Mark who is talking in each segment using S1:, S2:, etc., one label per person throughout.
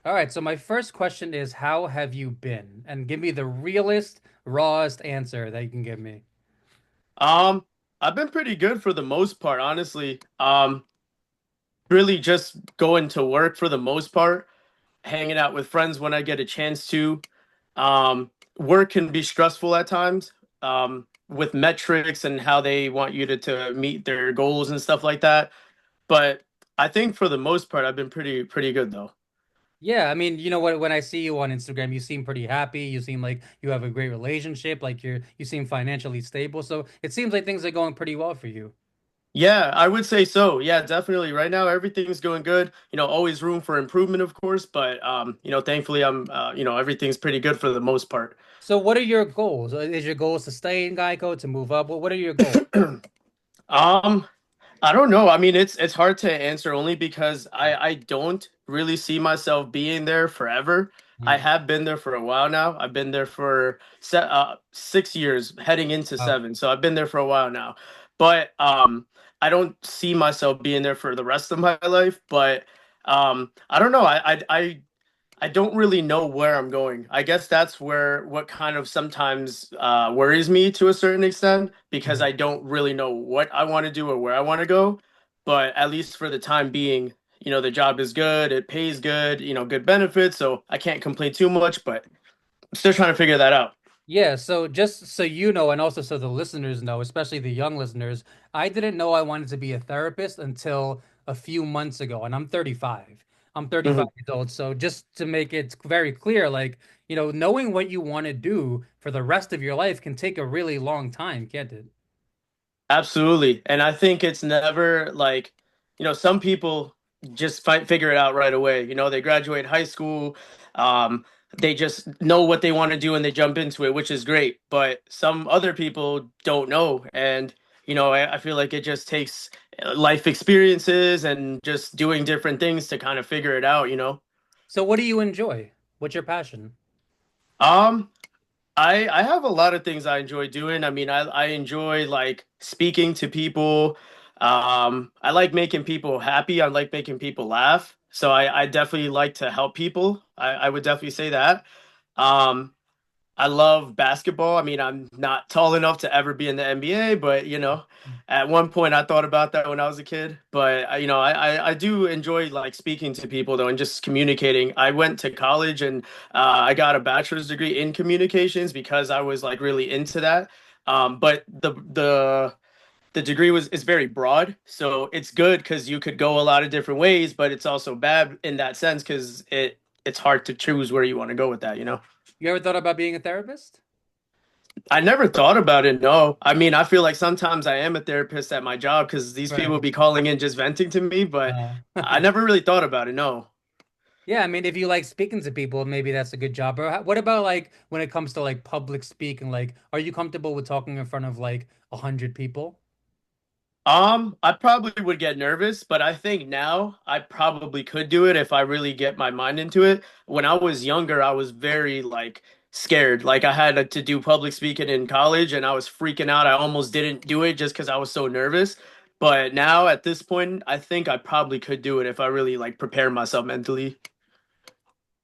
S1: All right, so my first question is, how have you been? And give me the realest, rawest answer that you can give me.
S2: Um, I've been pretty good for the most part, honestly. Really just going to work for the most part, hanging out with friends when I get a chance to. Work can be stressful at times, with metrics and how they want you to meet their goals and stuff like that. But I think for the most part, I've been pretty good though.
S1: Yeah, I mean, you know what, when I see you on Instagram, you seem pretty happy. You seem like you have a great relationship, like you seem financially stable. So it seems like things are going pretty well for you.
S2: Yeah, I would say so. Yeah, definitely. Right now, everything's going good. Always room for improvement, of course, but thankfully, everything's pretty good for the most part.
S1: So what are your goals? Is your goals to stay in Geico, to move up? What are your goals?
S2: Um, I don't know. I mean, it's hard to answer only because I don't really see myself being there forever. I
S1: Hmm.
S2: have been there for a while now. I've been there for 6 years, heading into
S1: Wow.
S2: seven. So I've been there for a while now. But I don't see myself being there for the rest of my life. But I don't know. I don't really know where I'm going. I guess that's where what kind of sometimes worries me to a certain extent because I don't really know what I want to do or where I want to go. But at least for the time being, the job is good, it pays good, good benefits, so I can't complain too much, but I'm still trying to figure that out.
S1: Yeah, so just so you know, and also so the listeners know, especially the young listeners, I didn't know I wanted to be a therapist until a few months ago, and I'm 35. I'm 35
S2: Mhm.
S1: years old. So just to make it very clear, like, knowing what you want to do for the rest of your life can take a really long time, can't it?
S2: Absolutely. And I think it's never like, some people just figure it out right away. They graduate high school, they just know what they want to do and they jump into it, which is great. But some other people don't know. And, I feel like it just takes life experiences and just doing different things to kind of figure it out.
S1: So what do you enjoy? What's your passion?
S2: Um, I have a lot of things I enjoy doing. I mean, I enjoy like speaking to people. I like making people happy. I like making people laugh. So I definitely like to help people. I would definitely say that. Um, I love basketball. I mean, I'm not tall enough to ever be in the NBA, but at one point I thought about that when I was a kid. But I do enjoy like speaking to people though and just communicating. I went to college and I got a bachelor's degree in communications because I was like really into that. But the degree was is very broad, so it's good because you could go a lot of different ways, but it's also bad in that sense because it's hard to choose where you want to go with that.
S1: You ever thought about being a therapist?
S2: I never thought about it. No, I mean, I feel like sometimes I am a therapist at my job because these people
S1: Right.
S2: be calling in just venting to me, but I never really thought about it. No.
S1: Yeah, I mean, if you like speaking to people, maybe that's a good job. Or what about like when it comes to like public speaking? Like, are you comfortable with talking in front of like 100 people?
S2: I probably would get nervous, but I think now I probably could do it if I really get my mind into it. When I was younger, I was very like scared. Like I had to do public speaking in college and I was freaking out. I almost didn't do it just because I was so nervous. But now at this point, I think I probably could do it if I really like prepare myself mentally.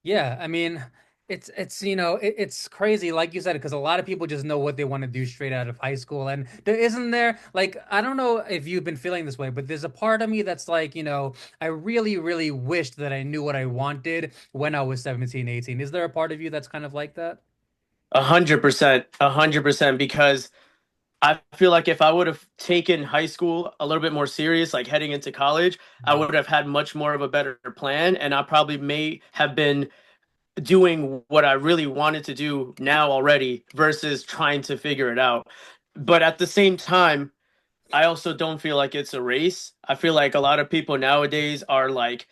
S1: Yeah, I mean, it's crazy, like you said, because a lot of people just know what they want to do straight out of high school, and there isn't there like I don't know if you've been feeling this way, but there's a part of me that's like, I really, really wished that I knew what I wanted when I was 17, 18. Is there a part of you that's kind of like that?
S2: 100%, 100%, because I feel like if I would have taken high school a little bit more serious, like heading into college, I would have had much more of a better plan, and I probably may have been doing what I really wanted to do now already versus trying to figure it out. But at the same time, I also don't feel like it's a race. I feel like a lot of people nowadays are like,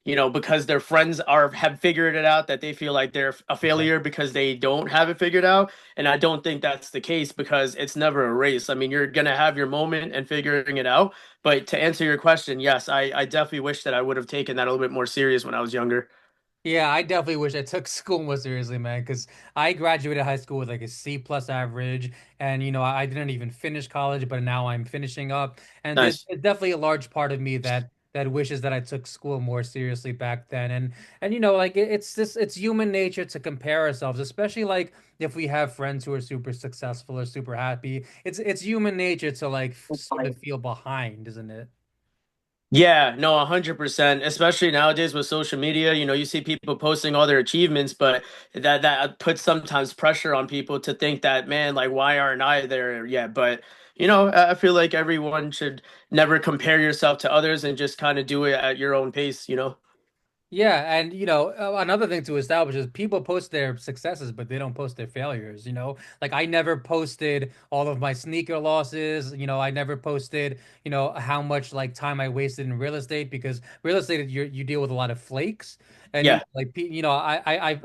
S2: because their friends are have figured it out that they feel like they're a
S1: Right.
S2: failure because they don't have it figured out. And I don't think that's the case because it's never a race. I mean, you're gonna have your moment and figuring it out. But to answer your question, yes, I definitely wish that I would have taken that a little bit more serious when I was younger.
S1: Yeah, I definitely wish I took school more seriously, man, because I graduated high school with like a C plus average, and I didn't even finish college, but now I'm finishing up, and there's
S2: Nice.
S1: definitely a large part of me that that wishes that I took school more seriously back then. And like it's this it's human nature to compare ourselves, especially like if we have friends who are super successful or super happy. It's human nature to like sort of feel behind, isn't it?
S2: Yeah, no, 100%. Especially nowadays with social media, you see people posting all their achievements, but that puts sometimes pressure on people to think that, man, like why aren't I there yet? But I feel like everyone should never compare yourself to others and just kind of do it at your own pace.
S1: Yeah, and another thing to establish is people post their successes, but they don't post their failures, Like I never posted all of my sneaker losses, I never posted, how much like time I wasted in real estate because real estate you deal with a lot of flakes. And
S2: Yeah.
S1: like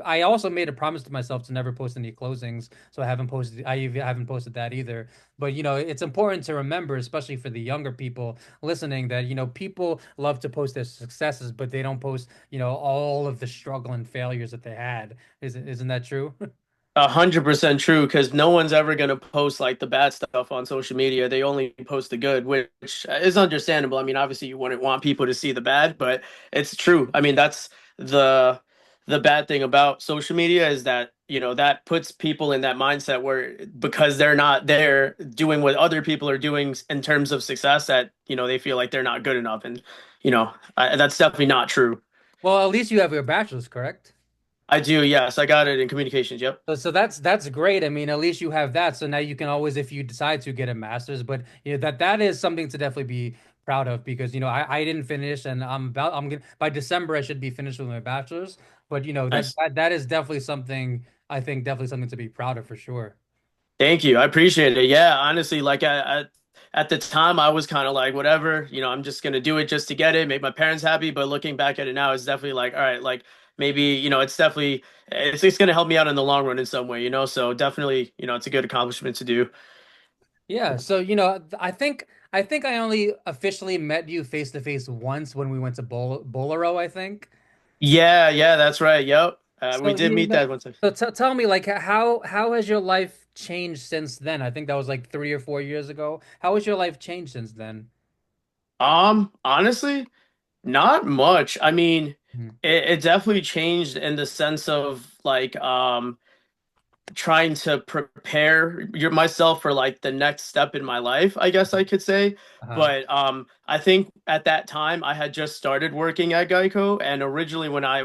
S1: I also made a promise to myself to never post any closings, so I haven't posted that either. But it's important to remember, especially for the younger people listening, that people love to post their successes, but they don't post all of the struggle and failures that they had. Isn't that true?
S2: 100% true, because no one's ever gonna post like the bad stuff on social media. They only post the good, which is understandable. I mean, obviously you wouldn't want people to see the bad, but it's true. I mean, that's the bad thing about social media is that, that puts people in that mindset where because they're not there doing what other people are doing in terms of success, that, they feel like they're not good enough. And, that's definitely not true.
S1: Well, at least you have your bachelor's, correct?
S2: I do, yes. I got it in communications. Yep.
S1: So that's great. I mean, at least you have that. So now you can always, if you decide to, get a master's. But that is something to definitely be proud of because I didn't finish, and I'm gonna by December I should be finished with my bachelor's. But that
S2: Nice.
S1: that that is definitely something I think definitely something to be proud of for sure.
S2: Thank you. I appreciate it. Yeah, honestly, like at the time, I was kind of like, whatever, I'm just gonna do it just to get it, make my parents happy. But looking back at it now, it's definitely like, all right, like maybe, it's gonna help me out in the long run in some way. So definitely, it's a good accomplishment to do.
S1: Yeah, so I think I only officially met you face to face once when we went to Bolero, I think.
S2: Yeah, yeah, that's right. Yep. We
S1: So
S2: did meet that one time.
S1: tell me like how has your life changed since then? I think that was like 3 or 4 years ago. How has your life changed since then?
S2: Honestly, not much. I mean,
S1: Mhm.
S2: it definitely changed in the sense of like, trying to prepare myself for like the next step in my life, I guess I could say.
S1: Uh-huh.
S2: But I think at that time I had just started working at Geico, and originally when I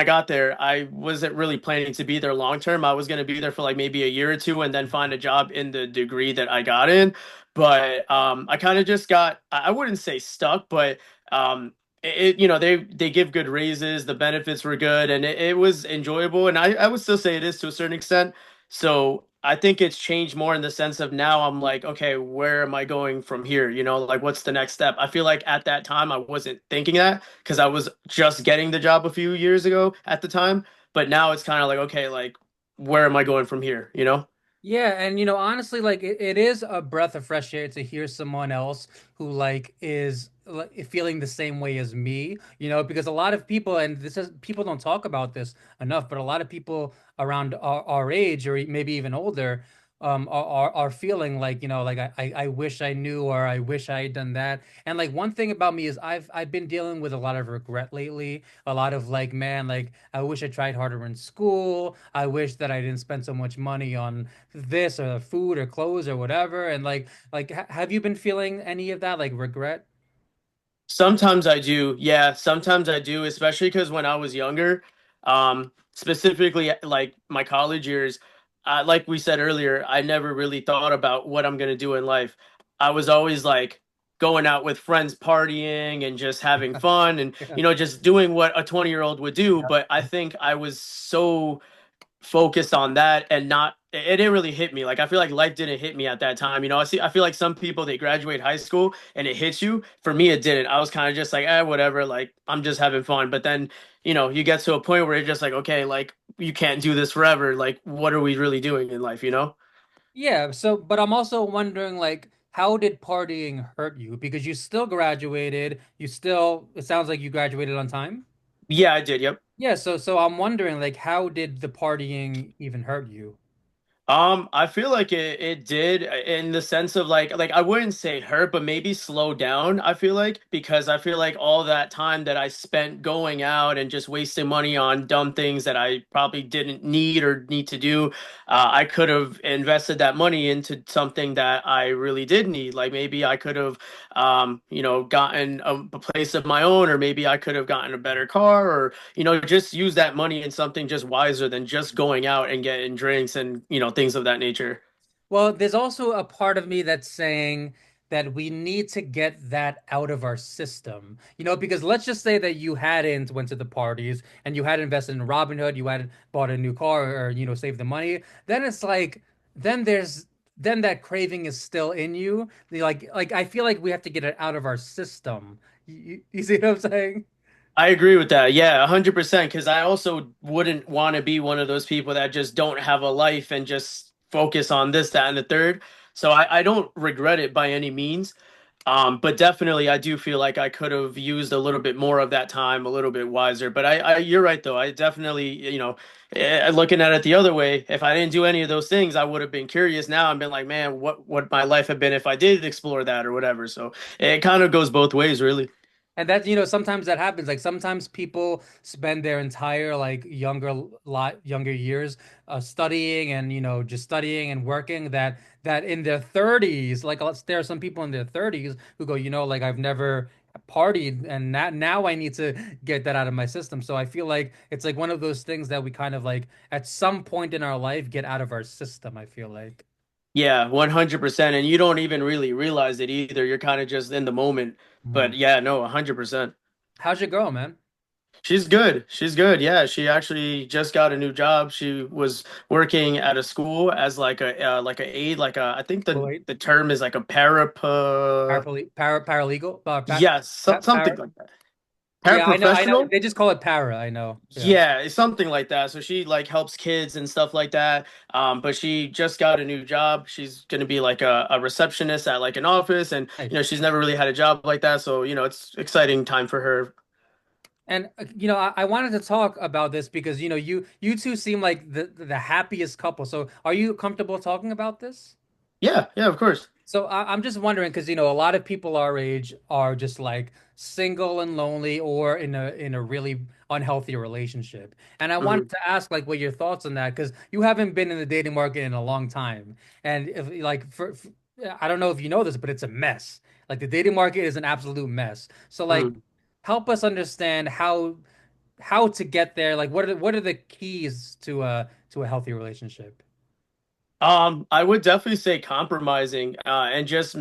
S2: got there, I wasn't really planning to be there long term. I was going to be there for like maybe a year or two and then find a job in the degree that I got in. But I kind of just got, I wouldn't say stuck, but they give good raises, the benefits were good, and it was enjoyable, and I would still say it is to a certain extent. So I think it's changed more in the sense of now I'm like, okay, where am I going from here? Like what's the next step? I feel like at that time I wasn't thinking that because I was just getting the job a few years ago at the time, but now it's kind of like, okay, like where am I going from here?
S1: Yeah, and honestly, like it is a breath of fresh air to hear someone else who like is like, feeling the same way as me, because a lot of people, and this is people don't talk about this enough, but a lot of people around our age or maybe even older, are feeling like, like I wish I knew or I wish I had done that. And like one thing about me is I've been dealing with a lot of regret lately, a lot of like, man, like I wish I tried harder in school. I wish that I didn't spend so much money on this or food or clothes or whatever. And have you been feeling any of that, like regret?
S2: Sometimes I do. Yeah, sometimes I do, especially because when I was younger, specifically like my college years, like we said earlier, I never really thought about what I'm gonna do in life. I was always like going out with friends, partying and just having fun and
S1: Yeah.
S2: just doing what a 20-year-old would do. But I think I was so focused on that and not it didn't really hit me. Like I feel like life didn't hit me at that time. I feel like some people they graduate high school and it hits you. For me it didn't. I was kind of just like, whatever, like I'm just having fun. But then, you get to a point where you're just like, okay, like you can't do this forever. Like what are we really doing in life?
S1: Yeah, but I'm also wondering, like, how did partying hurt you? Because you still graduated, it sounds like you graduated on time.
S2: Yeah, I did. Yep.
S1: Yeah, so I'm wondering, like, how did the partying even hurt you?
S2: I feel like it did in the sense of like I wouldn't say hurt, but maybe slow down, I feel like, because I feel like all that time that I spent going out and just wasting money on dumb things that I probably didn't need or need to do, I could have invested that money into something that I really did need. Like maybe I could have gotten a place of my own, or maybe I could have gotten a better car, or just use that money in something just wiser than just going out and getting drinks and, things of that nature.
S1: Well, there's also a part of me that's saying that we need to get that out of our system. Because let's just say that you hadn't went to the parties and you had invested in Robinhood, you had bought a new car or saved the money, then it's like then there's then that craving is still in you. Like I feel like we have to get it out of our system. You see what I'm saying?
S2: I agree with that. Yeah, 100%. Because I also wouldn't want to be one of those people that just don't have a life and just focus on this, that, and the third. So I don't regret it by any means. But definitely, I do feel like I could have used a little bit more of that time, a little bit wiser. But you're right though. I definitely, looking at it the other way, if I didn't do any of those things, I would have been curious now and been like, man, what would my life have been if I did explore that or whatever. So it kind of goes both ways, really.
S1: And that, sometimes that happens. Like sometimes people spend their entire like younger years studying and just studying and working that in their 30s, like there are some people in their 30s who go, like I've never partied and now I need to get that out of my system. So I feel like it's like one of those things that we kind of like at some point in our life get out of our system, I feel like.
S2: Yeah, 100%. And you don't even really realize it either. You're kind of just in the moment.
S1: Mm.
S2: But yeah, no, 100%.
S1: How's your girl, man?
S2: She's good. She's good. Yeah, she actually just got a new job. She was working at a school as like a aide, I think
S1: Oh,
S2: the
S1: wait.
S2: the term is like a
S1: Paralegal?
S2: yes, something
S1: Para.
S2: like that.
S1: Yeah, I know, I know.
S2: Paraprofessional?
S1: They just call it para. I know. Yeah.
S2: Yeah, it's something like that. So she like helps kids and stuff like that. But she just got a new job. She's gonna be like a receptionist at like an office, and
S1: Nice.
S2: she's never really had a job like that. So it's exciting time for her.
S1: And I wanted to talk about this because you two seem like the happiest couple. So are you comfortable talking about this?
S2: Yeah, yeah, of course.
S1: So I'm just wondering because a lot of people our age are just like single and lonely or in a really unhealthy relationship. And I wanted
S2: Hmm.
S1: to ask like what your thoughts on that because you haven't been in the dating market in a long time. And if like I don't know if you know this, but it's a mess. Like the dating market is an absolute mess. So like
S2: Hmm.
S1: help us understand how to get there. Like what are the keys to a healthy relationship?
S2: I would definitely say compromising, and just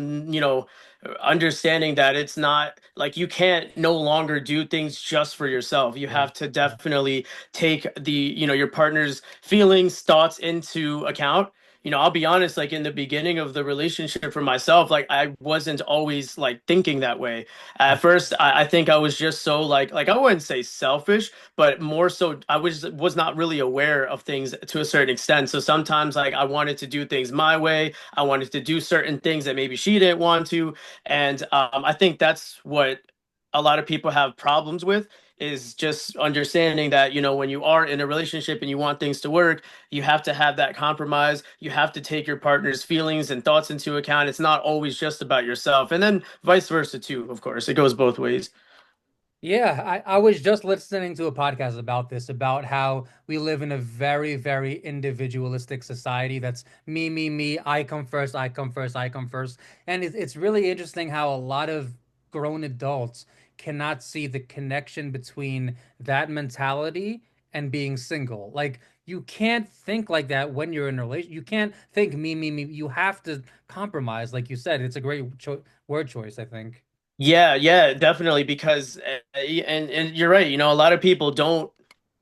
S2: understanding that it's not like you can't no longer do things just for yourself. You
S1: Yeah.
S2: have to definitely take your partner's feelings, thoughts into account. I'll be honest, like in the beginning of the relationship for myself, like I wasn't always like thinking that way. At first, I think I was just so like I wouldn't say selfish, but more so I was not really aware of things to a certain extent. So sometimes like I wanted to do things my way. I wanted to do certain things that maybe she didn't want to. And I think that's what a lot of people have problems with, is just understanding that, when you are in a relationship and you want things to work, you have to have that compromise. You have to take your partner's feelings and thoughts into account. It's not always just about yourself. And then vice versa too, of course. It goes both ways.
S1: Yeah, I was just listening to a podcast about this, about how we live in a very, very individualistic society that's me, me, me, I come first, I come first, I come first. And it's really interesting how a lot of grown adults cannot see the connection between that mentality and being single. Like, you can't think like that when you're in a relation. You can't think me, me, me. You have to compromise, like you said. It's a great cho word choice, I think.
S2: Yeah, yeah, definitely. Because and you're right. A lot of people don't.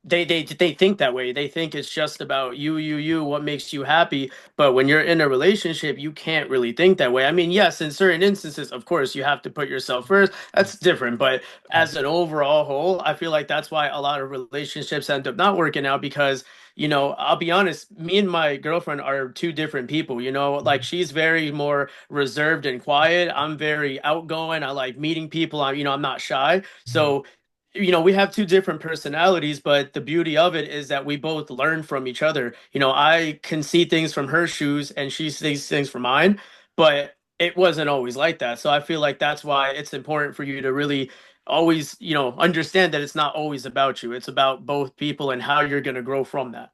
S2: They think that way. They think it's just about you, what makes you happy. But when you're in a relationship, you can't really think that way. I mean, yes, in certain instances, of course, you have to put yourself first.
S1: Yeah.
S2: That's different. But
S1: Yeah.
S2: as an overall whole, I feel like that's why a lot of relationships end up not working out because, I'll be honest, me and my girlfriend are two different people. Like she's very more reserved and quiet. I'm very outgoing. I like meeting people. I'm not shy.
S1: Mhm.
S2: So we have two different personalities, but the beauty of it is that we both learn from each other. I can see things from her shoes and she sees things from mine, but it wasn't always like that. So I feel like that's why it's important for you to really always, understand that it's not always about you. It's about both people and how you're going to grow from that.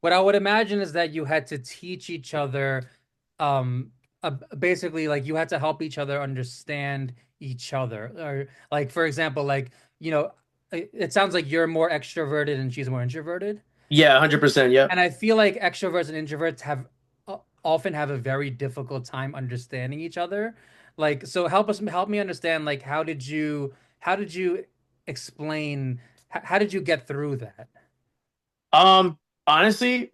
S1: What I would imagine is that you had to teach each other, um, basically, like you had to help each other understand each other. Or, like, for example, like, it sounds like you're more extroverted and she's more introverted.
S2: Yeah, 100%. Yeah.
S1: And I feel like extroverts and introverts often have a very difficult time understanding each other. Like, so help me understand, like, how did you explain, how did you get through that?
S2: Um, Honestly,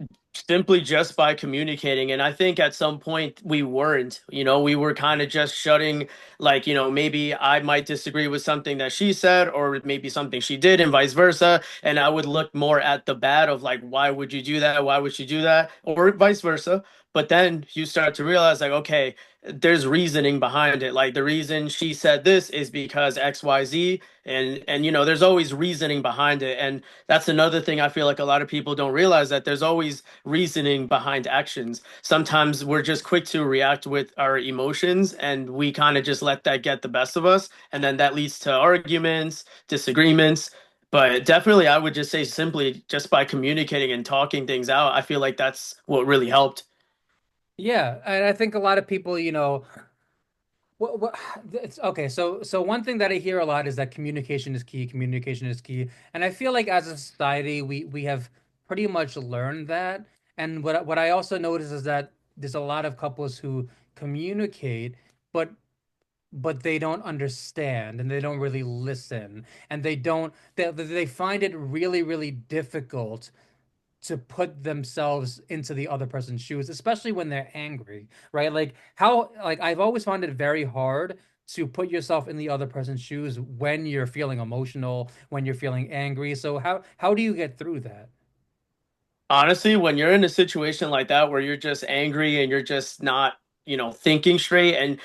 S2: simply just by communicating. And I think at some point we weren't, we were kind of just shutting, like, maybe I might disagree with something that she said, or maybe something she did, and vice versa. And I would look more at the bad of like, why would you do that? Why would she do that? Or vice versa. But then you start to realize, like, okay, there's reasoning behind it. Like the reason she said this is because XYZ, and there's always reasoning behind it. And that's another thing I feel like a lot of people don't realize, that there's always reasoning behind actions. Sometimes we're just quick to react with our emotions and we kind of just let that get the best of us. And then that leads to arguments, disagreements. But definitely, I would just say simply just by communicating and talking things out, I feel like that's what really helped.
S1: Yeah, and I think a lot of people, what it's okay. So one thing that I hear a lot is that communication is key, communication is key. And I feel like as a society, we have pretty much learned that. And what I also notice is that there's a lot of couples who communicate, but they don't understand and they don't really listen and they find it really, really difficult to put themselves into the other person's shoes, especially when they're angry, right? Like I've always found it very hard to put yourself in the other person's shoes when you're feeling emotional, when you're feeling angry. So how do you get through that?
S2: Honestly, when you're in a situation like that where you're just angry and you're just not, thinking straight and,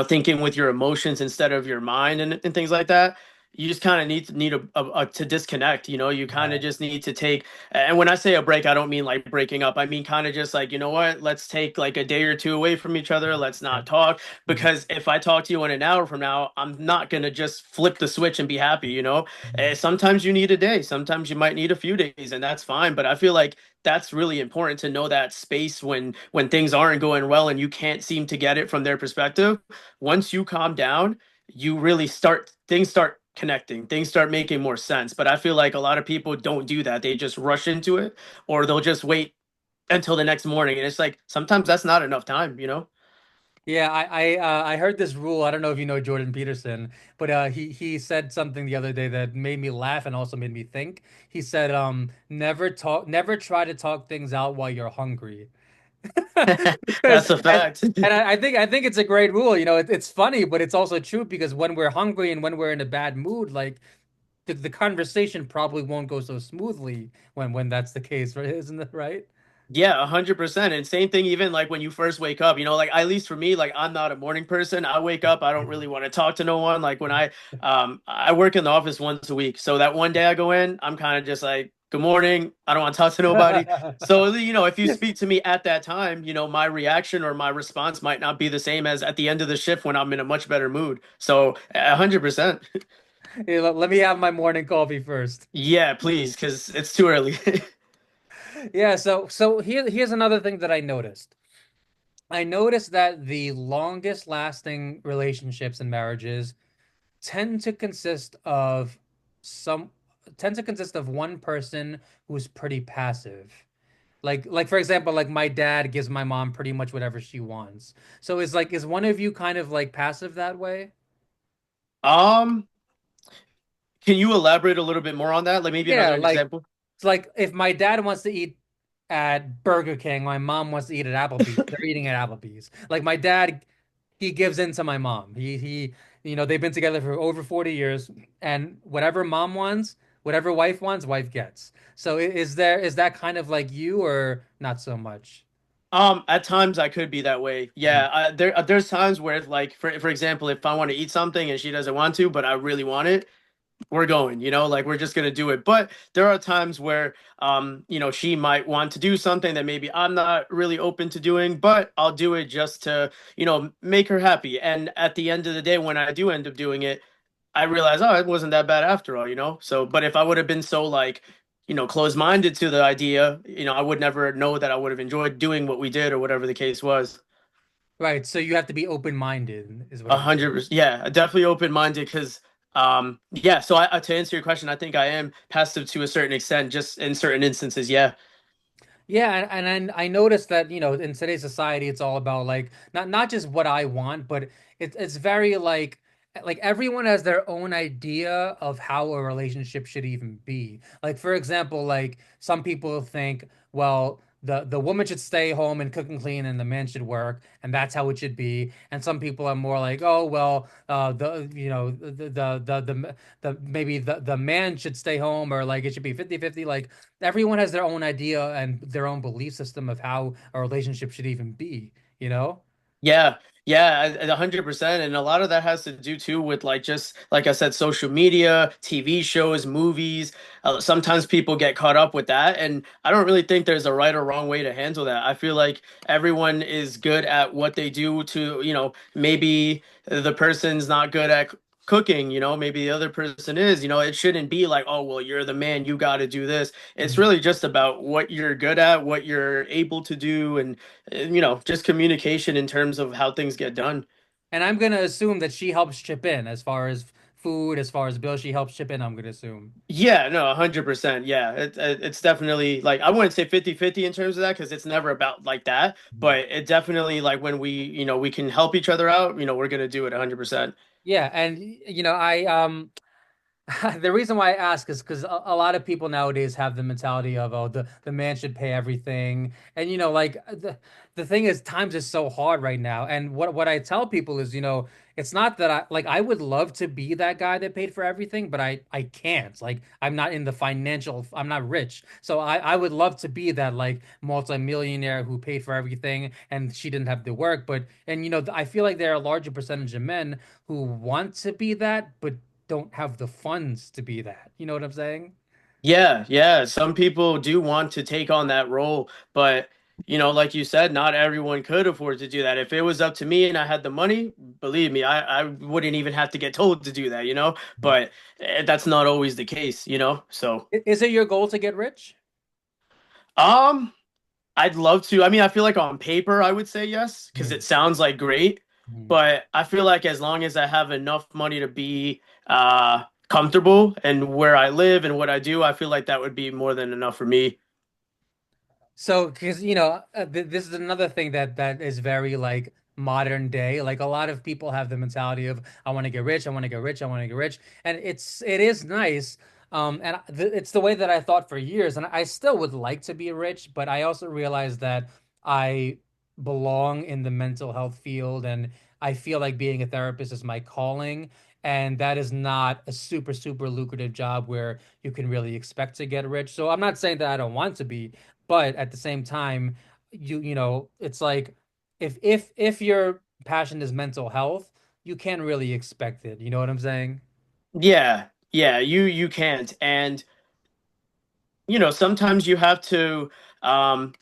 S2: thinking with your emotions instead of your mind and things like that, you just kind of need to disconnect. You kind of
S1: Yeah.
S2: just need to take. And when I say a break, I don't mean like breaking up. I mean kind of just like, you know what? Let's take like a day or two away from each other. Let's
S1: Yeah.
S2: not talk,
S1: Mhm.
S2: because if I talk to you in an hour from now, I'm not gonna just flip the switch and be happy. Sometimes you need a day. Sometimes you might need a few days, and that's fine. But I feel like that's really important to know that space when things aren't going well and you can't seem to get it from their perspective. Once you calm down, you really start things start connecting. Things start making more sense. But I feel like a lot of people don't do that. They just rush into it, or they'll just wait until the next morning. And it's like sometimes that's not enough time.
S1: Yeah, I heard this rule. I don't know if you know Jordan Peterson, but he said something the other day that made me laugh and also made me think. He said, never try to talk things out while you're hungry. Because
S2: That's a fact.
S1: I think it's a great rule. It's funny, but it's also true because when we're hungry and when we're in a bad mood, like the conversation probably won't go so smoothly when that's the case, right? Isn't that right?
S2: Yeah, 100%. And same thing, even like when you first wake up, like at least for me, like I'm not a morning person. I wake up, I don't really want to talk to no one. Like when I work in the office once a week. So that one day I go in, I'm kind of just like, good morning. I don't want to talk to nobody. So, if you speak to me at that time, my reaction or my response might not be the same as at the end of the shift when I'm in a much better mood. So 100%.
S1: Hey, let me have my morning coffee first.
S2: Yeah, please, because it's too early.
S1: Yeah, so here's another thing that I noticed. I noticed that the longest lasting relationships and marriages tend to consist of some tend to consist of one person who's pretty passive. Like for example, like my dad gives my mom pretty much whatever she wants. So is one of you kind of like passive that way?
S2: Um, can you elaborate a little bit more on that? Like maybe
S1: Yeah,
S2: another
S1: like
S2: example?
S1: it's like if my dad wants to eat at Burger King, my mom wants to eat at Applebee's. They're eating at Applebee's. Like my dad, he gives in to my mom. They've been together for over 40 years, and whatever mom wants, whatever wife wants, wife gets. So is that kind of like you or not so much?
S2: At times I could be that way.
S1: Mhm.
S2: Yeah, there's times where like for example, if I want to eat something and she doesn't want to, but I really want it, we're going, like we're just gonna do it. But there are times where she might want to do something that maybe I'm not really open to doing, but I'll do it just to, make her happy. And at the end of the day, when I do end up doing it, I realize, oh, it wasn't that bad after all. So, but if I would have been so like, closed-minded to the idea, I would never know that I would have enjoyed doing what we did or whatever the case was.
S1: Right. So you have to be open-minded, is what
S2: A
S1: I'm saying.
S2: hundred percent. Yeah, definitely open-minded because yeah, so to answer your question, I think I am passive to a certain extent, just in certain instances, yeah.
S1: Yeah, and I noticed that, in today's society, it's all about like not just what I want, but it's very like everyone has their own idea of how a relationship should even be. Like for example, like some people think, well, the woman should stay home and cook and clean, and the man should work, and that's how it should be. And some people are more like, oh, well, the maybe the man should stay home, or like it should be 50-50. Like everyone has their own idea and their own belief system of how a relationship should even be, you know?
S2: Yeah, yeah, 100%. And a lot of that has to do too with like just like I said, social media, TV shows, movies. Sometimes people get caught up with that, and I don't really think there's a right or wrong way to handle that. I feel like everyone is good at what they do to, maybe the person's not good at cooking, maybe the other person is, it shouldn't be like, oh, well, you're the man, you got to do this. It's
S1: Mhm.
S2: really just about what you're good at, what you're able to do, and just communication in terms of how things get done.
S1: And I'm gonna assume that she helps chip in as far as food, as far as bills, she helps chip in, I'm gonna assume.
S2: Yeah, no, 100%. Yeah, it's definitely like I wouldn't say 50-50 in terms of that because it's never about like that,
S1: Mhm.
S2: but it definitely like when we can help each other out, we're gonna do it 100%.
S1: Yeah, and I the reason why I ask is because a lot of people nowadays have the mentality of, oh, the man should pay everything. And like the thing is times is so hard right now. And what I tell people is, it's not that I would love to be that guy that paid for everything, but I can't. Like I'm not in the financial, I'm not rich. So I would love to be that like multimillionaire who paid for everything and she didn't have to work. But and I feel like there are a larger percentage of men who want to be that, but don't have the funds to be that. You know what I'm saying?
S2: Yeah, yeah. Some people do want to take on that role, but like you said, not everyone could afford to do that. If it was up to me and I had the money, believe me, I wouldn't even have to get told to do that. But that's not always the case. So,
S1: Is it your goal to get rich?
S2: um, I'd love to. I mean, I feel like on paper I would say yes because
S1: Hmm.
S2: it sounds like great,
S1: Hmm.
S2: but I feel like as long as I have enough money to be comfortable and where I live and what I do, I feel like that would be more than enough for me.
S1: So, because th this is another thing that is very like modern day. Like a lot of people have the mentality of I want to get rich, I want to get rich, I want to get rich, and it is nice. And it's the way that I thought for years, and I still would like to be rich, but I also realized that I belong in the mental health field, and I feel like being a therapist is my calling. And that is not a super, super lucrative job where you can really expect to get rich. So I'm not saying that I don't want to be, but at the same time, it's like if your passion is mental health, you can't really expect it. You know what I'm saying?
S2: Yeah, yeah, you can't. And sometimes you have to um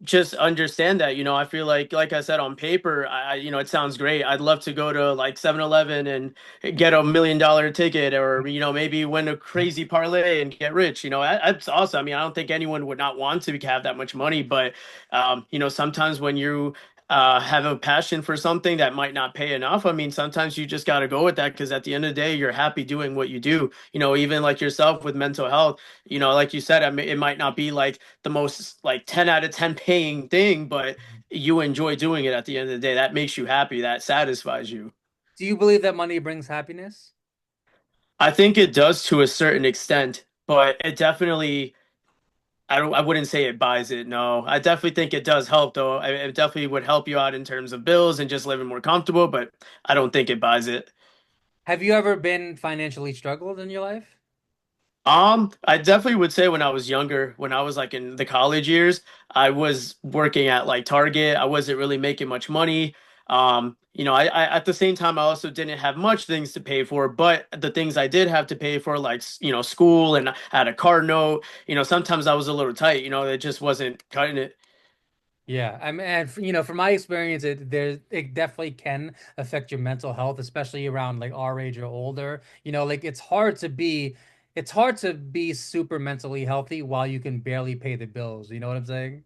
S2: just understand that, I feel like I said on paper, it sounds great. I'd love to go to like 7-Eleven and get $1 million ticket or, maybe win a crazy parlay and get rich. That's awesome. I mean, I don't think anyone would not want to have that much money, but, sometimes when you have a passion for something that might not pay enough, I mean, sometimes you just got to go with that because at the end of the day, you're happy doing what you do. Even like yourself with mental health, like you said, I mean, it might not be like the most like 10 out of 10 paying thing, but you enjoy doing it at the end of the day. That makes you happy. That satisfies you.
S1: Do you believe that money brings happiness?
S2: I think it does to a certain extent, but it definitely, I wouldn't say it buys it. No, I definitely think it does help though. It definitely would help you out in terms of bills and just living more comfortable, but I don't think it buys it.
S1: Have you ever been financially struggled in your life?
S2: I definitely would say when I was younger, when I was like in the college years, I was working at like Target. I wasn't really making much money. I at the same time I also didn't have much things to pay for, but the things I did have to pay for, like school, and I had a car note. Sometimes I was a little tight. It just wasn't cutting it.
S1: Yeah, I mean, and from my experience, it definitely can affect your mental health, especially around like our age or older. Like it's hard to be super mentally healthy while you can barely pay the bills. You know what I'm saying?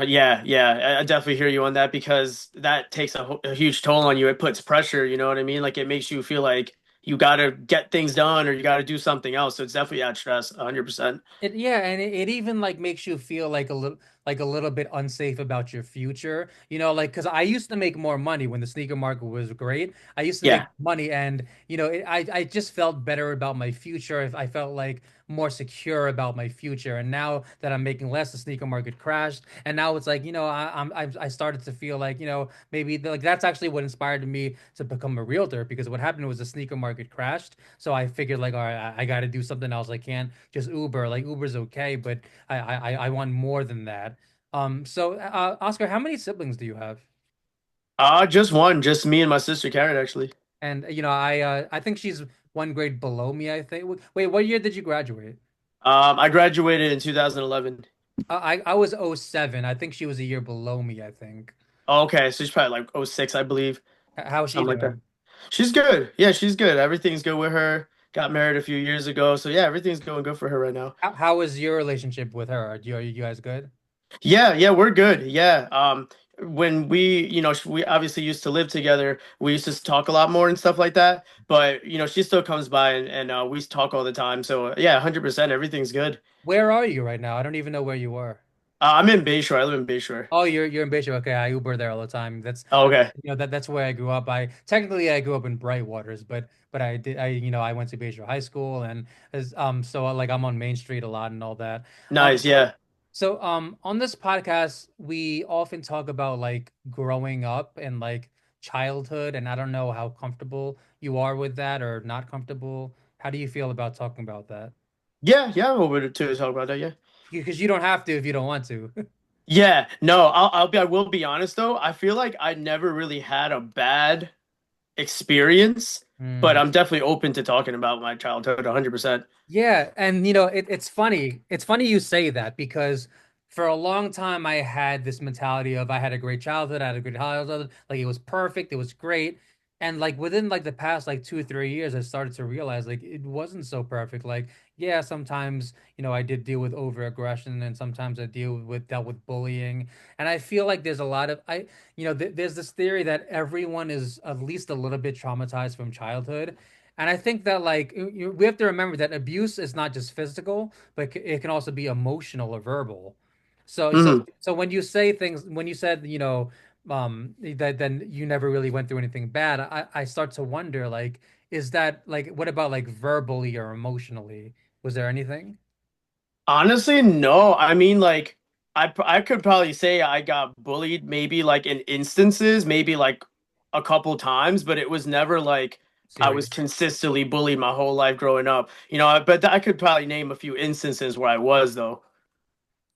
S2: Yeah, yeah, I definitely hear you on that because that takes a huge toll on you. It puts pressure, you know what I mean? Like it makes you feel like you got to get things done or you got to do something else. So it's definitely add stress, 100%.
S1: Yeah, and it even like makes you feel like a little bit unsafe about your future. Like because I used to make more money when the sneaker market was great. I used to make
S2: Yeah.
S1: money, and I just felt better about my future if I felt like more secure about my future. And now that I'm making less, the sneaker market crashed, and now it's like I started to feel like maybe like that's actually what inspired me to become a realtor because what happened was the sneaker market crashed. So I figured like, all right, I got to do something else. I can't just Uber. Like Uber's okay, but I want more than that. Oscar, how many siblings do you have?
S2: Just one, just me and my sister Karen actually.
S1: And I think she's one grade below me, I think. Wait, what year did you graduate?
S2: I graduated in 2011.
S1: I was '07. I think she was a year below me, I think.
S2: Oh, okay, so she's probably like '06, I believe,
S1: How's she
S2: something like that.
S1: doing?
S2: She's good. Yeah, she's good. Everything's good with her. Got married a few years ago. So yeah, everything's going good for her right now.
S1: How is your relationship with her? Are you guys good?
S2: Yeah, yeah, we're good. Yeah. When we obviously used to live together, we used to talk a lot more and stuff like that. But she still comes by and we talk all the time. So yeah, 100%, everything's good.
S1: Where are you right now? I don't even know where you are.
S2: I'm in Bayshore. I live in Bayshore.
S1: Oh, you're in Bishop. Okay, I Uber there all the time.
S2: Oh, okay.
S1: That's where I grew up. I grew up in Brightwaters, but I went to Bayshore High School and so like I'm on Main Street a lot and all that. Um
S2: Nice. Yeah.
S1: on this podcast we often talk about like growing up and like childhood, and I don't know how comfortable you are with that or not comfortable. How do you feel about talking about that?
S2: Yeah, yeah, I'm over to talk about that. Yeah.
S1: Because you don't have to if you don't want to.
S2: Yeah, no, I will be honest though. I feel like I never really had a bad experience, but
S1: Hmm.
S2: I'm definitely open to talking about my childhood 100%.
S1: Yeah, and it's funny. It's funny you say that because for a long time I had this mentality of I had a great childhood, I had a good childhood, like it was perfect, it was great. And like within like the past like 2 or 3 years, I started to realize like it wasn't so perfect. Like, yeah, sometimes, I did deal with over aggression and sometimes I dealt with bullying. And I feel like there's a lot of there's this theory that everyone is at least a little bit traumatized from childhood. And I think that like we have to remember that abuse is not just physical, but it can also be emotional or verbal.
S2: Hmm.
S1: So when you say things, when you said, that then you never really went through anything bad, I start to wonder like, is that like, what about like verbally or emotionally? Was there anything?
S2: Honestly, no. I mean, like, I could probably say I got bullied maybe like in instances, maybe like a couple times, but it was never like I was
S1: Serious.
S2: consistently bullied my whole life growing up. But I could probably name a few instances where I was though.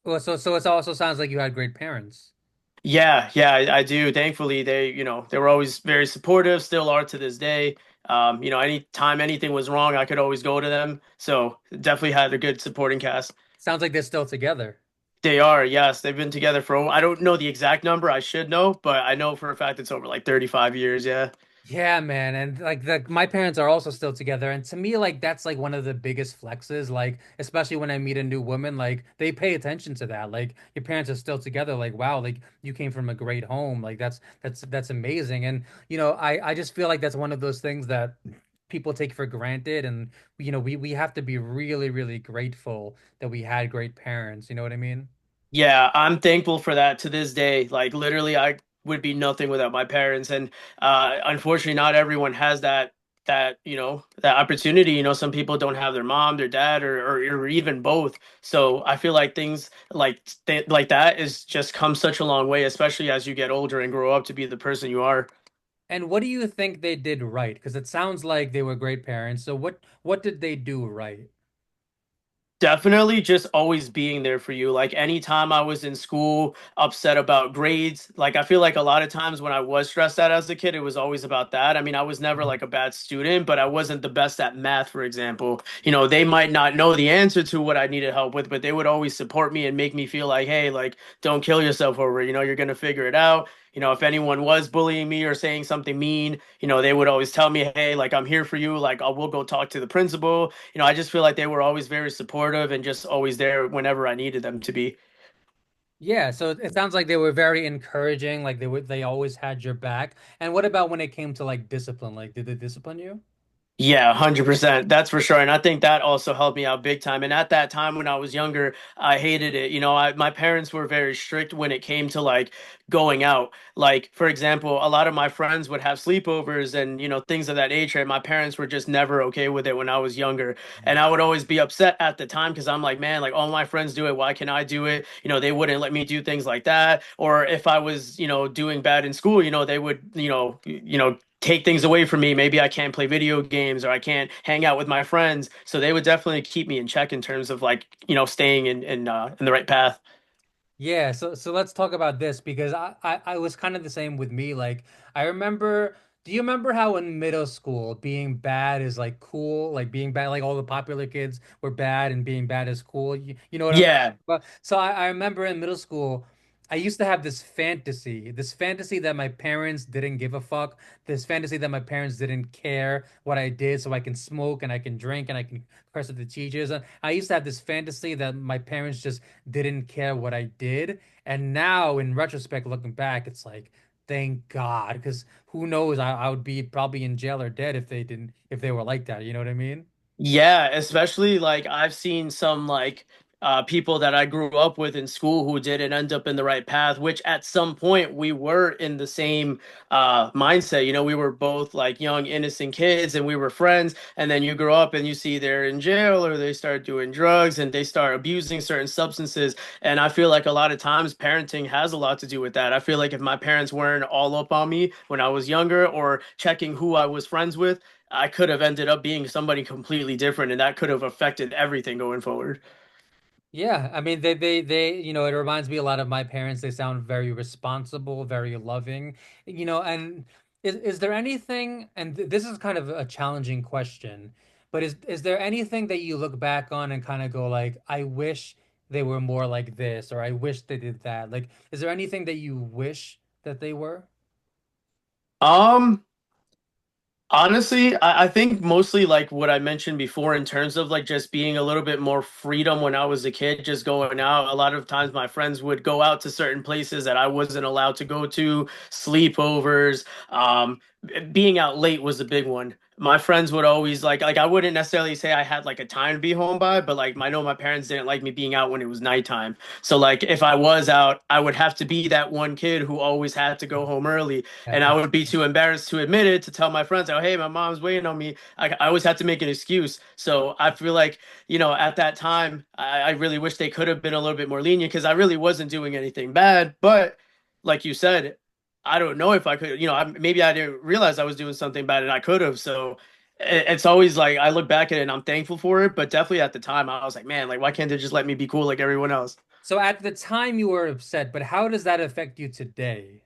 S1: Well, so it also sounds like you had great parents.
S2: Yeah, yeah, I do. Thankfully, they were always very supportive, still are to this day. Anytime anything was wrong, I could always go to them. So definitely had a good supporting cast.
S1: Sounds like they're still together.
S2: They are, yes. They've been together for, I don't know the exact number, I should know, but I know for a fact it's over like 35 years, yeah.
S1: Yeah, man, and like my parents are also still together, and to me, like that's like one of the biggest flexes. Like, especially when I meet a new woman, like they pay attention to that. Like, your parents are still together. Like, wow, like you came from a great home. Like that's amazing. And I just feel like that's one of those things that people take for granted, and we have to be really, really grateful that we had great parents. You know what I mean?
S2: Yeah, I'm thankful for that to this day. Like literally I would be nothing without my parents. And unfortunately not everyone has that opportunity. Some people don't have their mom, their dad, or even both. So I feel like things like that is just come such a long way, especially as you get older and grow up to be the person you are.
S1: And what do you think they did right? Because it sounds like they were great parents. So what did they do right?
S2: Definitely just always being there for you. Like anytime I was in school upset about grades, like I feel like a lot of times when I was stressed out as a kid, it was always about that. I mean, I was never like a bad student, but I wasn't the best at math, for example. They might not know the answer to what I needed help with, but they would always support me and make me feel like, hey, like don't kill yourself over it. You're gonna figure it out. If anyone was bullying me or saying something mean, they would always tell me, hey, like I'm here for you. Like we'll go talk to the principal. I just feel like they were always very supportive and just always there whenever I needed them to be.
S1: Yeah, so it sounds like they were very encouraging, like they always had your back. And what about when it came to like discipline? Like did they discipline you?
S2: Yeah, 100%. That's for sure. And I think that also helped me out big time. And at that time when I was younger, I hated it. My parents were very strict when it came to like going out. Like, for example, a lot of my friends would have sleepovers and, things of that nature. And my parents were just never okay with it when I was younger. And I would always be upset at the time because I'm like, man, like all my friends do it. Why can't I do it? They wouldn't let me do things like that. Or if I was, doing bad in school, they would, take things away from me. Maybe I can't play video games or I can't hang out with my friends. So they would definitely keep me in check in terms of like, staying in the right path.
S1: Yeah, so let's talk about this because I was kind of the same with me. Like I remember, do you remember how in middle school being bad is like cool? Like being bad, like all the popular kids were bad and being bad is cool. You know what I'm talking
S2: Yeah.
S1: about? So I remember in middle school, I used to have this fantasy that my parents didn't give a fuck, this fantasy that my parents didn't care what I did, so I can smoke and I can drink and I can curse at the teachers. And I used to have this fantasy that my parents just didn't care what I did. And now, in retrospect, looking back, it's like, thank God, because who knows, I would be probably in jail or dead if they were like that. You know what I mean?
S2: Yeah, especially like I've seen some like people that I grew up with in school who didn't end up in the right path, which at some point we were in the same mindset. We were both like young, innocent kids and we were friends. And then you grow up and you see they're in jail or they start doing drugs and they start abusing certain substances. And I feel like a lot of times parenting has a lot to do with that. I feel like if my parents weren't all up on me when I was younger or checking who I was friends with, I could have ended up being somebody completely different, and that could have affected everything going forward.
S1: Yeah, I mean, it reminds me a lot of my parents. They sound very responsible, very loving, and is there anything, and this is kind of a challenging question, but is there anything that you look back on and kind of go like, I wish they were more like this, or I wish they did that? Like, is there anything that you wish that they were?
S2: Um, Honestly, I think mostly like what I mentioned before in terms of like just being a little bit more freedom when I was a kid, just going out. A lot of times my friends would go out to certain places that I wasn't allowed to go to, sleepovers. Being out late was a big one. My friends would always like I wouldn't necessarily say I had like a time to be home by, but like I know my parents didn't like me being out when it was nighttime. So like if I was out, I would have to be that one kid who always had to go home early and I would be too embarrassed to admit it to tell my friends, oh, hey, my mom's waiting on me. I always had to make an excuse. So I feel like, at that time, I really wish they could have been a little bit more lenient because I really wasn't doing anything bad. But like you said, I don't know if I could, maybe I didn't realize I was doing something bad and I could have. So it's always like I look back at it and I'm thankful for it. But definitely at the time, I was like, man, like, why can't they just let me be cool like everyone else?
S1: So at the time you were upset, but how does that affect you today?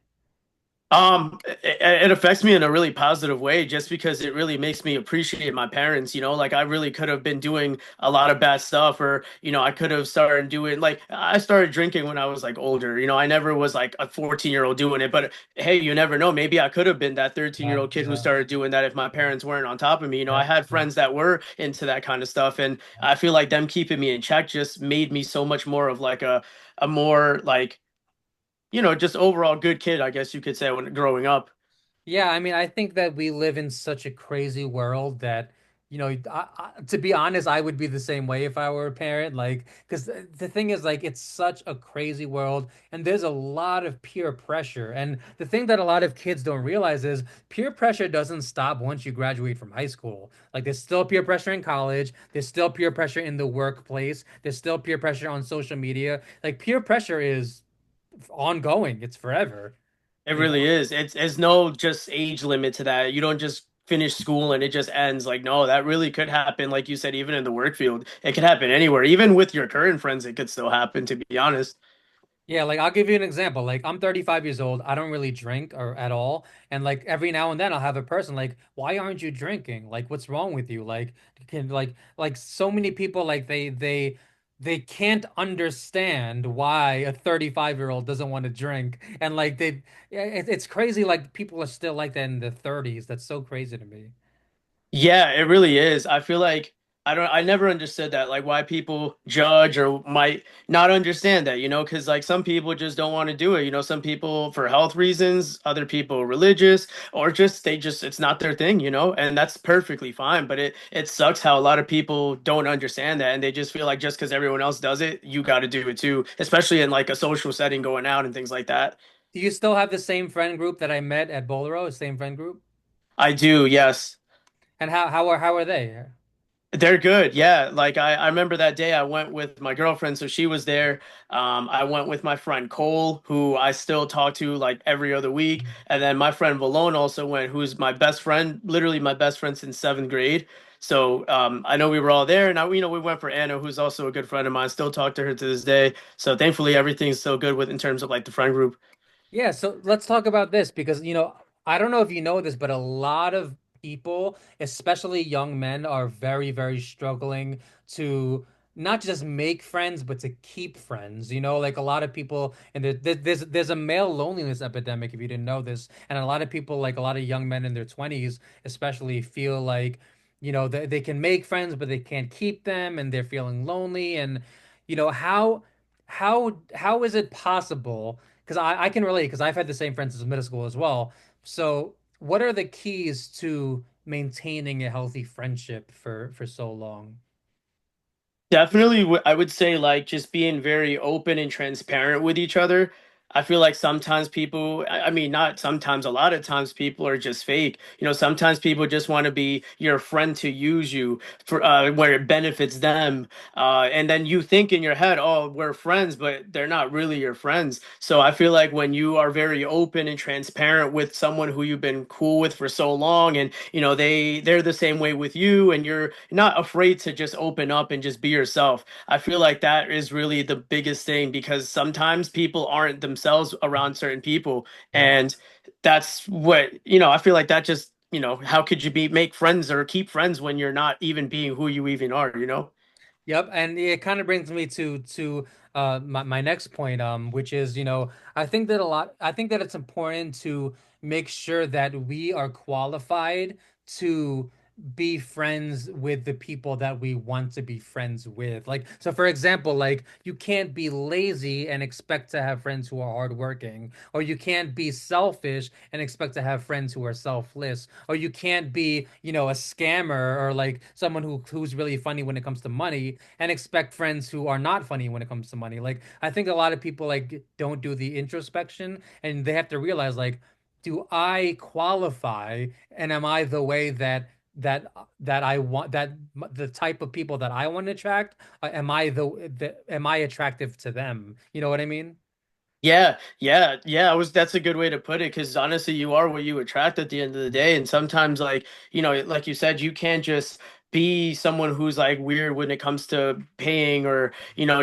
S2: It affects me in a really positive way just because it really makes me appreciate my parents, like I really could have been doing a lot of bad stuff or, I could have started doing like I started drinking when I was like older. I never was like a 14-year-old doing it, but hey, you never know. Maybe I could have been that 13-year-old kid who
S1: Yeah,
S2: started doing that if my parents weren't on top of me.
S1: yeah.
S2: I had friends that were into that kind of stuff and I feel like them keeping me in check just made me so much more of like a more like just overall good kid, I guess you could say, when growing up.
S1: Yeah, I mean, I think that we live in such a crazy world that, to be honest, I would be the same way if I were a parent. Like, because the thing is, like, it's such a crazy world, and there's a lot of peer pressure. And the thing that a lot of kids don't realize is peer pressure doesn't stop once you graduate from high school. Like, there's still peer pressure in college, there's still peer pressure in the workplace, there's still peer pressure on social media. Like, peer pressure is ongoing, it's forever.
S2: It
S1: You
S2: really is. It's no just age limit to that. You don't just finish school and it just ends. Like, no, that really could happen. Like you said, even in the work field, it could happen anywhere. Even with your current friends, it could still happen, to be honest.
S1: Yeah, like I'll give you an example. Like I'm 35 years old. I don't really drink or at all. And like every now and then I'll have a person like, "Why aren't you drinking? Like what's wrong with you?" Like can like so many people like they can't understand why a 35-year-old doesn't want to drink. And like they yeah, it's crazy like people are still like that in their 30s. That's so crazy to me.
S2: Yeah, it really is. I feel like I never understood that, like why people judge or might not understand that, because like some people just don't want to do it. Some people for health reasons, other people religious, or just it's not their thing, and that's perfectly fine. But it sucks how a lot of people don't understand that and they just feel like just because everyone else does it, you got to do it too, especially in like a social setting going out and things like that.
S1: Do you still have the same friend group that I met at Bolero, same friend group?
S2: I do, yes.
S1: And how are they?
S2: They're good. Yeah. Like I remember that day I went with my girlfriend, so she was there. I went with my friend Cole, who I still talk to like every other week. And then my friend Valone also went, who's my best friend, literally my best friend since seventh grade. So I know we were all there. And we went for Anna, who's also a good friend of mine. Still talk to her to this day. So thankfully everything's still good with in terms of like the friend group.
S1: Yeah, so let's talk about this because, I don't know if you know this, but a lot of people, especially young men, are very, very struggling to not just make friends, but to keep friends. Like a lot of people, and there's a male loneliness epidemic if you didn't know this, and a lot of people, like a lot of young men in their 20s, especially feel like, they can make friends, but they can't keep them, and they're feeling lonely, and you know how how is it possible? Because I can relate because I've had the same friends since middle school as well. So, what are the keys to maintaining a healthy friendship for so long?
S2: Definitely, I would say like just being very open and transparent with each other. I feel like sometimes people, I mean, not sometimes, a lot of times people are just fake. Sometimes people just want to be your friend to use you for where it benefits them. And then you think in your head, oh, we're friends, but they're not really your friends. So I feel like when you are very open and transparent with someone who you've been cool with for so long, and they're the same way with you, and you're not afraid to just open up and just be yourself. I feel like that is really the biggest thing because sometimes people aren't themselves around certain people,
S1: Yep.
S2: and that's what I feel like that just how could you make friends or keep friends when you're not even being who you even are?
S1: Yep, and it kind of brings me to my next point, which is, I think that it's important to make sure that we are qualified to be friends with the people that we want to be friends with. Like, so for example, like you can't be lazy and expect to have friends who are hardworking, or you can't be selfish and expect to have friends who are selfless, or you can't be, a scammer or like someone who's really funny when it comes to money and expect friends who are not funny when it comes to money. Like I think a lot of people like don't do the introspection and they have to realize like, do I qualify and am I the way that I want the type of people that I want to attract? Am I attractive to them? You know what I mean?
S2: Yeah, yeah, yeah. That's a good way to put it because honestly, you are what you attract at the end of the day. And sometimes, like you said, you can't just be someone who's like weird when it comes to paying or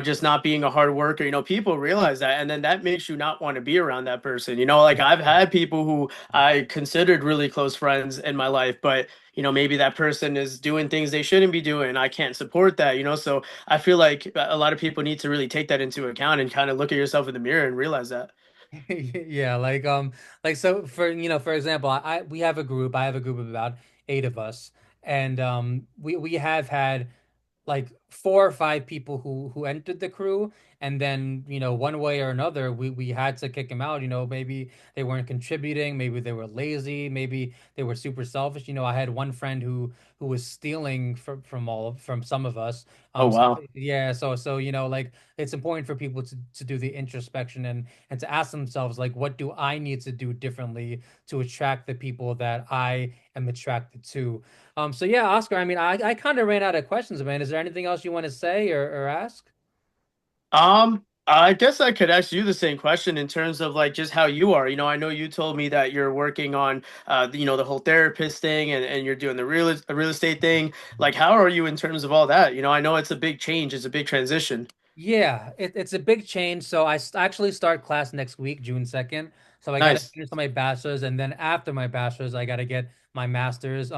S2: just not being a hard worker. People realize that, and then that makes you not want to be around that person. Like I've had people who I considered really close friends in my life, but maybe that person is doing things they shouldn't be doing. I can't support that. So I feel like a lot of people need to really take that into account and kind of look at yourself in the mirror and realize that.
S1: Yeah, like so for example, we have a group. I have a group of about 8 of us, and we have had like 4 or 5 people who entered the crew, and then one way or another we had to kick them out. Maybe they weren't contributing, maybe they were lazy, maybe they were super selfish. I had one friend who was stealing from some of us.
S2: Oh
S1: So
S2: wow.
S1: yeah, so like it's important for people to do the introspection and to ask themselves like, what do I need to do differently to attract the people that I am attracted to? So yeah, Oscar, I mean, I kind of ran out of questions, man. Is there anything else you want to say or ask?
S2: I guess I could ask you the same question in terms of like just how you are. I know you told me that you're working on the whole therapist thing and you're doing the real estate thing. Like how are you in terms of all that? I know it's a big change, it's a big transition.
S1: Yeah, it's a big change. So actually start class next week, June 2nd. So I got to
S2: Nice.
S1: finish my bachelor's, and then after my bachelor's, I got to get my master's.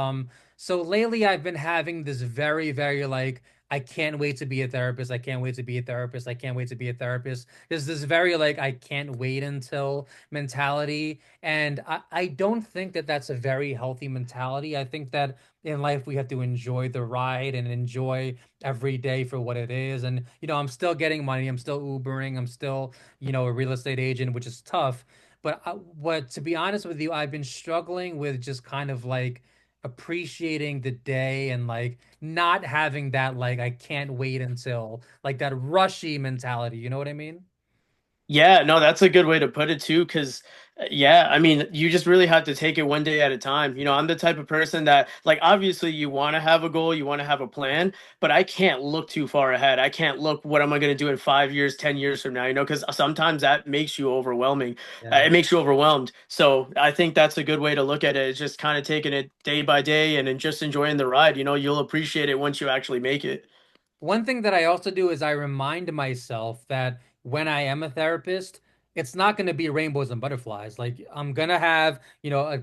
S1: So lately I've been having this very, very like, I can't wait to be a therapist. I can't wait to be a therapist. I can't wait to be a therapist. There's this very like, I can't wait until mentality. And I don't think that that's a very healthy mentality. I think that in life we have to enjoy the ride and enjoy every day for what it is. And, I'm still getting money. I'm still Ubering. I'm still, a real estate agent, which is tough. But to be honest with you, I've been struggling with just kind of like appreciating the day and like not having that, like, I can't wait until like that rushy mentality. You know what I mean?
S2: Yeah, no, that's a good way to put it too, because yeah, I mean, you just really have to take it one day at a time. I'm the type of person that like obviously you want to have a goal, you want to have a plan, but I can't look too far ahead. I can't look what am I going to do in 5 years, 10 years from now, because sometimes that makes you overwhelming.
S1: Yeah.
S2: It makes you overwhelmed. So I think that's a good way to look at it. It's just kind of taking it day by day and then just enjoying the ride. You'll appreciate it once you actually make it.
S1: One thing that I also do is I remind myself that when I am a therapist, it's not going to be rainbows and butterflies. Like I'm going to have,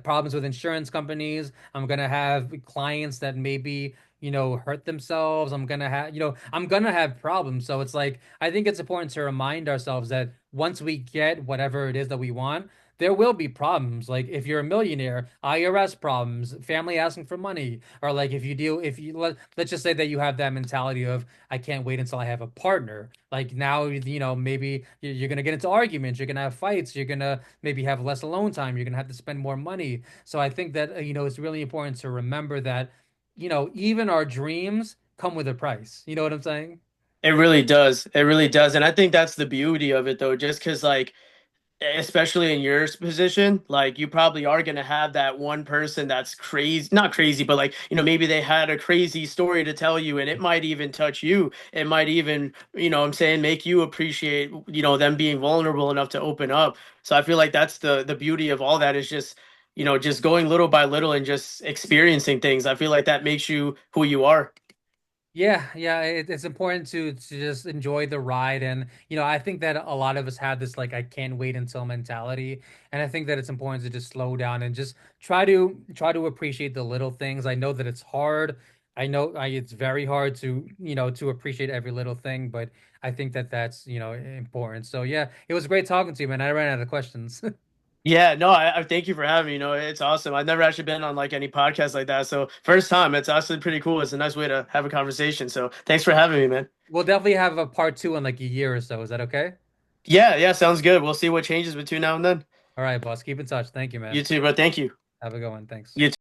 S1: problems with insurance companies. I'm going to have clients that maybe, hurt themselves. I'm going to have problems. So it's like I think it's important to remind ourselves that once we get whatever it is that we want, there will be problems. Like if you're a millionaire, IRS problems, family asking for money, or like if you let's just say that you have that mentality of I can't wait until I have a partner. Like now, maybe you're gonna get into arguments, you're gonna have fights, you're gonna maybe have less alone time, you're gonna have to spend more money. So I think that it's really important to remember that, even our dreams come with a price. You know what I'm saying?
S2: It really does. It really does. And I think that's the beauty of it though, just because like especially in your position, like you probably are going to have that one person that's crazy, not crazy, but like, maybe they had a crazy story to tell you and it might even touch you. It might even, what I'm saying, make you appreciate, them being vulnerable enough to open up. So I feel like that's the beauty of all that is just, just going little by little and just experiencing things. I feel like that makes you who you are.
S1: Yeah, yeah, it's important to just enjoy the ride, and I think that a lot of us have this like I can't wait until mentality, and I think that it's important to just slow down and just try to appreciate the little things. I know that it's hard. I know it's very hard to appreciate every little thing, but I think that that's important. So yeah, it was great talking to you, man. I ran out of questions.
S2: Yeah, no, I thank you for having me. It's awesome. I've never actually been on like any podcast like that. So first time, it's actually pretty cool. It's a nice way to have a conversation. So thanks for having me, man.
S1: We'll definitely have a part two in like a year or so. Is that okay?
S2: Yeah, yeah, sounds good. We'll see what changes between now and then.
S1: All right, boss. Keep in touch. Thank you,
S2: You
S1: man.
S2: too, bro. Thank you.
S1: Have a good one. Thanks.
S2: You